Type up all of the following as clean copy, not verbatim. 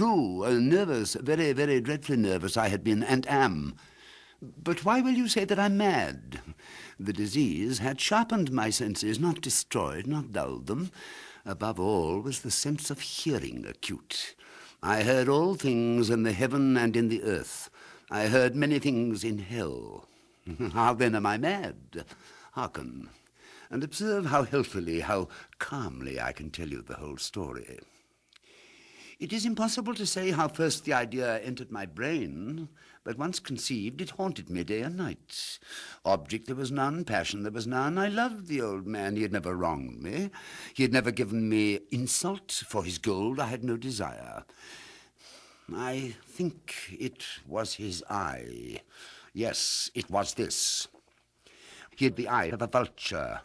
true. Nervous, very, very dreadfully nervous I had been and am. But why will you say that I'm mad? The disease had sharpened my senses, not destroyed, not dulled them. Above all was the sense of hearing acute. I heard all things in the heaven and in the earth. I heard many things in hell. How then am I mad? Hearken, and observe how healthily, how calmly I can tell you the whole story. It is impossible to say how first the idea entered my brain, but once conceived, it haunted me day and night. Object there was none, passion there was none. I loved the old man. He had never wronged me. He had never given me insult. For his gold I had no desire. I think it was his eye. Yes, it was this. He had the eye of a vulture,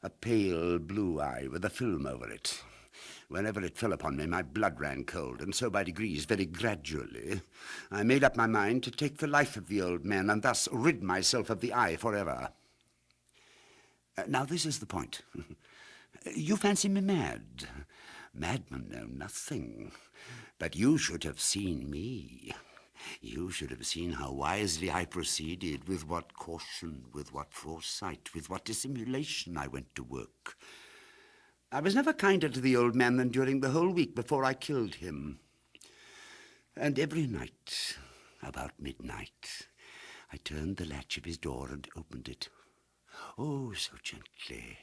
a pale blue eye with a film over it. Whenever it fell upon me, my blood ran cold, and so by degrees, very gradually, I made up my mind to take the life of the old man and thus rid myself of the eye forever. Now, this is the point. You fancy me mad. Madmen know nothing. But you should have seen me. You should have seen how wisely I proceeded, with what caution, with what foresight, with what dissimulation I went to work. I was never kinder to the old man than during the whole week before I killed him. And every night, about midnight, I turned the latch of his door and opened it. Oh, so gently.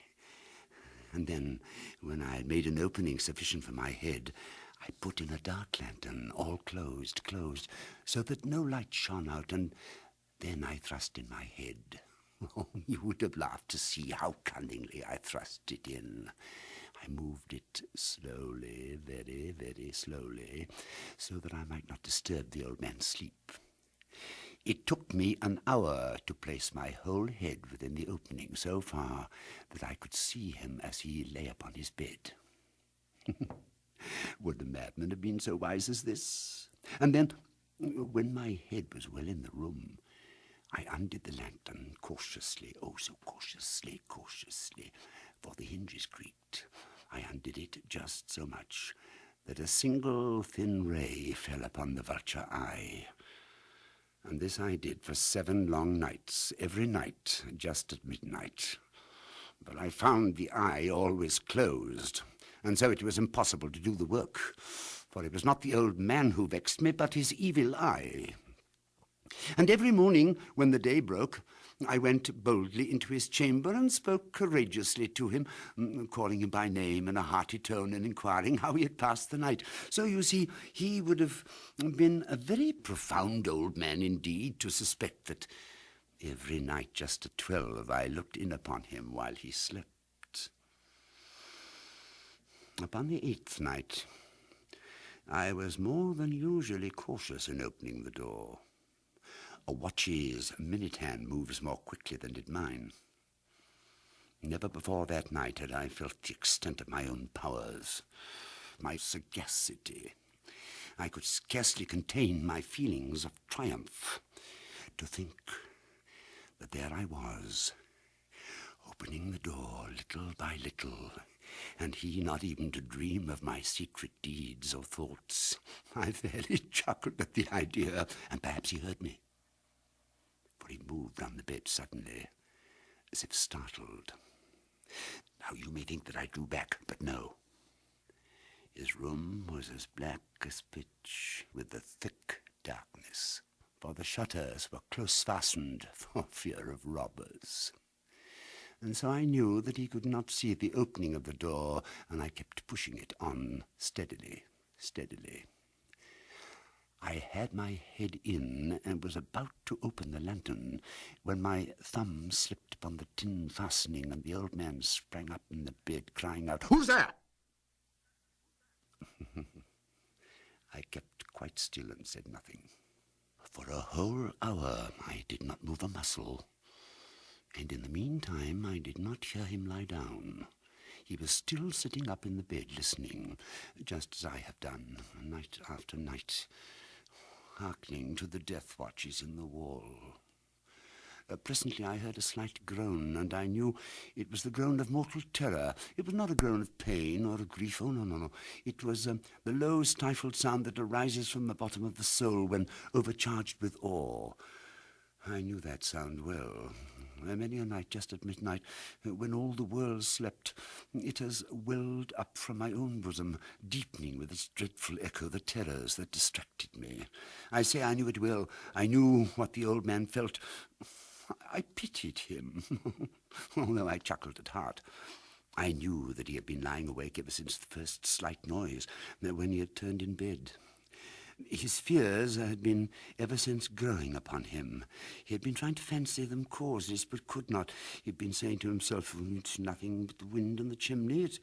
And then, when I had made an opening sufficient for my head, I put in a dark lantern, all closed, so that no light shone out, and then I thrust in my head. Oh, you would have laughed to see how cunningly I thrust it in. I moved it slowly, very, very slowly, so that I might not disturb the old man's sleep. It took me an hour to place my whole head within the opening, so far that I could see him as he lay upon his bed. Would the madman have been so wise as this? And then, when my head was well in the room, I undid the lantern cautiously, oh, so cautiously, for the hinges creaked. I undid it just so much that a single thin ray fell upon the vulture eye. And this I did for 7 long nights, every night, just at midnight. But I found the eye always closed, and so it was impossible to do the work, for it was not the old man who vexed me, but his evil eye. And every morning, when the day broke, I went boldly into his chamber and spoke courageously to him, calling him by name in a hearty tone and inquiring how he had passed the night. So, you see, he would have been a very profound old man indeed to suspect that every night just at 12 I looked in upon him while he slept. Upon the 8th night, I was more than usually cautious in opening the door. A watch's minute hand moves more quickly than did mine. Never before that night had I felt the extent of my own powers, my sagacity. I could scarcely contain my feelings of triumph. To think that there I was, opening the door little by little, and he not even to dream of my secret deeds or thoughts. I fairly chuckled at the idea, and perhaps he heard me. He moved on the bed suddenly, as if startled. Now you may think that I drew back, but no. His room was as black as pitch, with the thick darkness, for the shutters were close fastened for fear of robbers. And so I knew that he could not see the opening of the door, and I kept pushing it on steadily. I had my head in and was about to open the lantern when my thumb slipped upon the tin fastening and the old man sprang up in the bed crying out, "Who's there?" I kept quite still and said nothing. For a whole hour I did not move a muscle, and in the meantime I did not hear him lie down. He was still sitting up in the bed listening, just as I have done, night after night, hearkening to the death watches in the wall. Presently I heard a slight groan, and I knew it was the groan of mortal terror. It was not a groan of pain or of grief. Oh, no, no, no. It was the low, stifled sound that arises from the bottom of the soul when overcharged with awe. I knew that sound well. Many a night, just at midnight, when all the world slept, it has welled up from my own bosom, deepening with its dreadful echo the terrors that distracted me. I say I knew it well. I knew what the old man felt. I pitied him, although I chuckled at heart. I knew that he had been lying awake ever since the first slight noise, when he had turned in bed. His fears had been ever since growing upon him. He had been trying to fancy them causeless, but could not. He had been saying to himself, it's nothing but the wind in the chimney, it's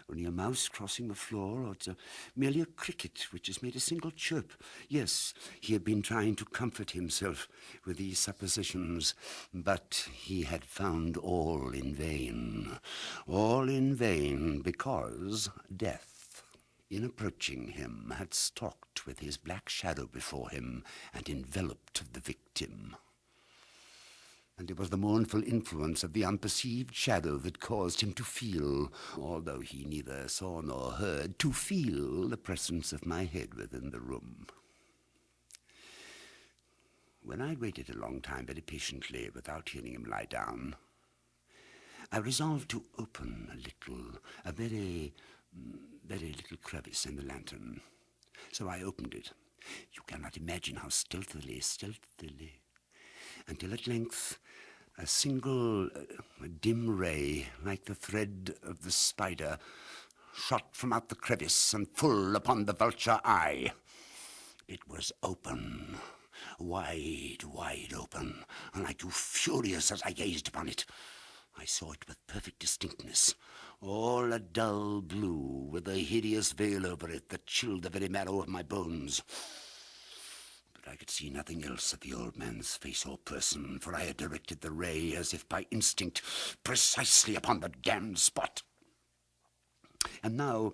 only a mouse crossing the floor, or it's merely a cricket which has made a single chirp. Yes, he had been trying to comfort himself with these suppositions, but he had found all in vain. All in vain, because death, in approaching him, had stalked with his black shadow before him and enveloped the victim. And it was the mournful influence of the unperceived shadow that caused him to feel, although he neither saw nor heard, to feel the presence of my head within the room. When I had waited a long time very patiently without hearing him lie down, I resolved to open a very little crevice in the lantern. So I opened it. You cannot imagine how stealthily, until at length a single dim ray, like the thread of the spider, shot from out the crevice and full upon the vulture eye. It was open, wide open, and I grew furious as I gazed upon it. I saw it with perfect distinctness, all a dull blue, with a hideous veil over it that chilled the very marrow of my bones. But I could see nothing else of the old man's face or person, for I had directed the ray, as if by instinct, precisely upon the damned spot. And now,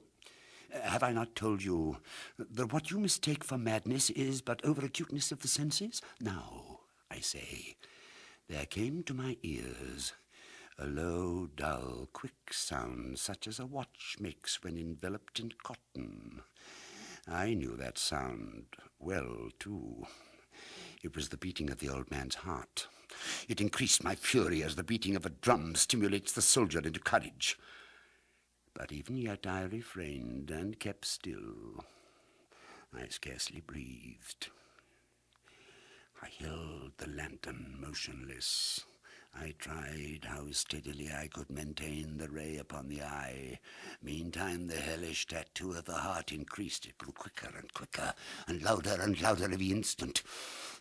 have I not told you that what you mistake for madness is but over-acuteness of the senses? Now, I say, there came to my ears a low, dull, quick sound, such as a watch makes when enveloped in cotton. I knew that sound well, too. It was the beating of the old man's heart. It increased my fury as the beating of a drum stimulates the soldier into courage. But even yet I refrained and kept still. I scarcely breathed. I held the lantern motionless. I tried how steadily I could maintain the ray upon the eye. Meantime, the hellish tattoo of the heart increased. It grew quicker and quicker, and louder every instant.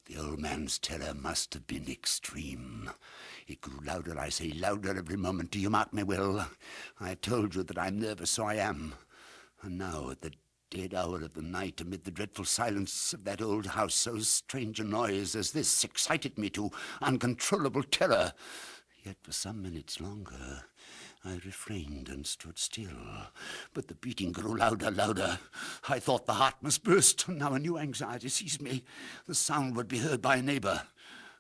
The old man's terror must have been extreme. It grew louder, I say, louder every moment. Do you mark me well? I have told you that I'm nervous, so I am. And now, at the dead hour of the night, amid the dreadful silence of that old house, so strange a noise as this excited me to uncontrollable terror. Yet for some minutes longer I refrained and stood still. But the beating grew louder. I thought the heart must burst, and now a new anxiety seized me. The sound would be heard by a neighbor.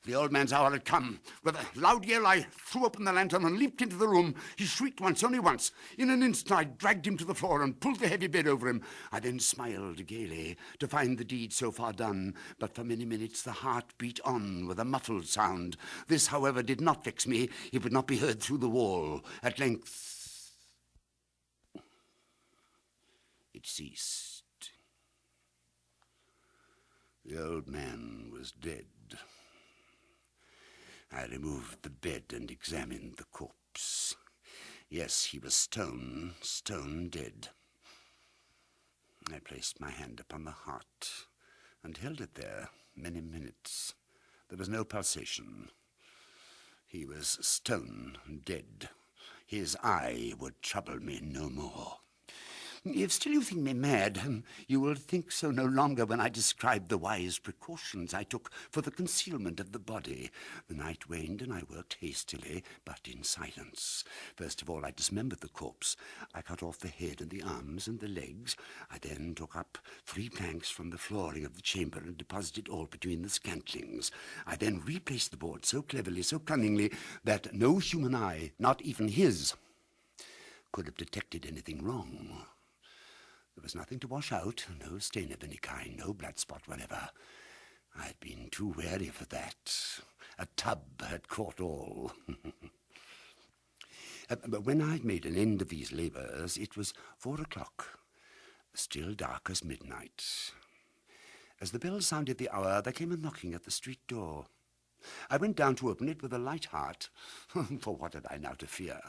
The old man's hour had come. With a loud yell, I threw open the lantern and leaped into the room. He shrieked once, only once. In an instant, I dragged him to the floor and pulled the heavy bed over him. I then smiled gaily to find the deed so far done. But for many minutes, the heart beat on with a muffled sound. This, however, did not vex me. It would not be heard through the wall. At length, it ceased. The old man was dead. I removed the bed and examined the corpse. Yes, he was stone dead. I placed my hand upon the heart and held it there many minutes. There was no pulsation. He was stone dead. His eye would trouble me no more. If still you think me mad, you will think so no longer when I describe the wise precautions I took for the concealment of the body. The night waned, and I worked hastily, but in silence. First of all, I dismembered the corpse. I cut off the head and the arms and the legs. I then took up 3 planks from the flooring of the chamber and deposited all between the scantlings. I then replaced the board so cleverly, so cunningly, that no human eye, not even his, could have detected anything wrong. There was nothing to wash out, no stain of any kind, no blood spot whatever. I had been too wary for that. A tub had caught all. But when I'd made an end of these labours, it was 4 o'clock, still dark as midnight. As the bell sounded the hour, there came a knocking at the street door. I went down to open it with a light heart, for what had I now to fear?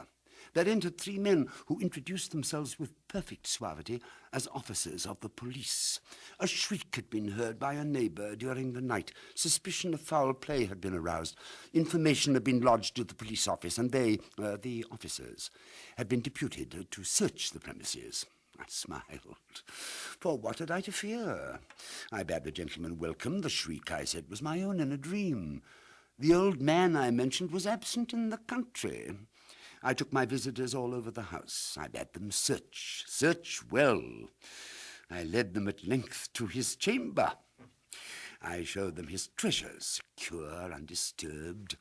There entered 3 men who introduced themselves with perfect suavity as officers of the police. A shriek had been heard by a neighbour during the night. Suspicion of foul play had been aroused. Information had been lodged to the police office, and they, the officers, had been deputed to search the premises. I smiled. For what had I to fear? I bade the gentleman welcome. The shriek, I said, was my own in a dream. The old man I mentioned was absent in the country. I took my visitors all over the house. I bade them search well. I led them at length to his chamber. I showed them his treasures, secure, undisturbed.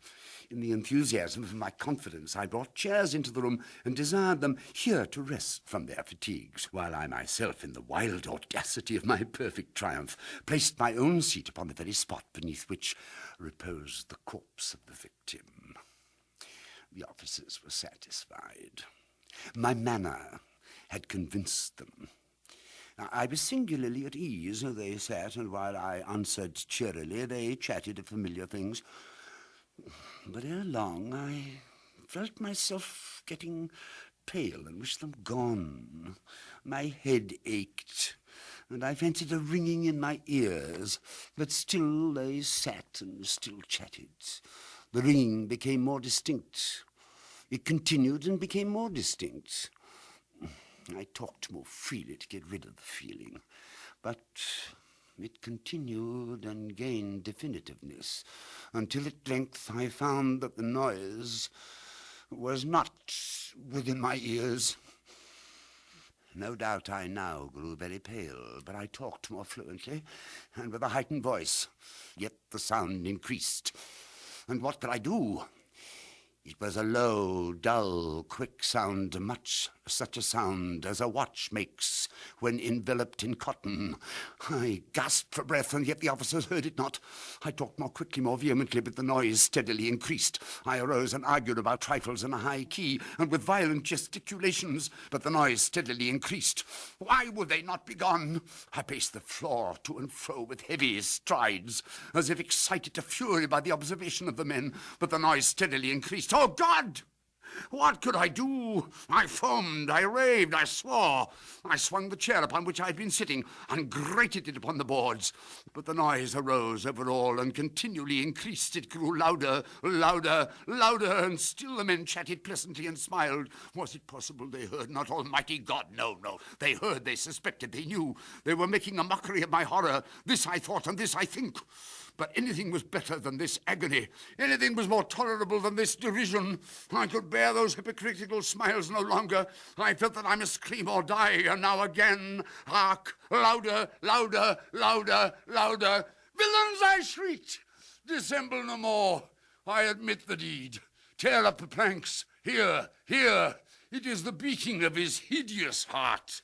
In the enthusiasm of my confidence, I brought chairs into the room and desired them here to rest from their fatigues, while I myself, in the wild audacity of my perfect triumph, placed my own seat upon the very spot beneath which reposed the corpse of the victim. The officers were satisfied. My manner had convinced them. I was singularly at ease. They sat, and while I answered cheerily, they chatted of familiar things. But ere long, I felt myself getting pale and wished them gone. My head ached, and I fancied a ringing in my ears. But still they sat and still chatted. The ringing became more distinct. It continued and became more distinct. I talked more freely to get rid of the feeling, but it continued and gained definitiveness, until at length I found that the noise was not within my ears. No doubt I now grew very pale, but I talked more fluently and with a heightened voice. Yet the sound increased. And what could I do? It was a low, dull, quick sound, much such a sound as a watch makes when enveloped in cotton. I gasped for breath, and yet the officers heard it not. I talked more quickly, more vehemently, but the noise steadily increased. I arose and argued about trifles in a high key, and with violent gesticulations, but the noise steadily increased. Why would they not be gone? I paced the floor to and fro with heavy strides, as if excited to fury by the observation of the men, but the noise steadily increased. Oh, God! What could I do? I foamed, I raved, I swore. I swung the chair upon which I had been sitting and grated it upon the boards. But the noise arose over all and continually increased. It grew louder, louder, louder, and still the men chatted pleasantly and smiled. Was it possible they heard not? Almighty God, no. They heard, they suspected, they knew. They were making a mockery of my horror. This I thought, and this I think. But anything was better than this agony. Anything was more tolerable than this derision. I could bear those hypocritical smiles no longer. I felt that I must scream or die. And now again, hark, louder, louder, louder, louder. Villains, I shrieked. Dissemble no more. I admit the deed. Tear up the planks. Here. It is the beating of his hideous heart.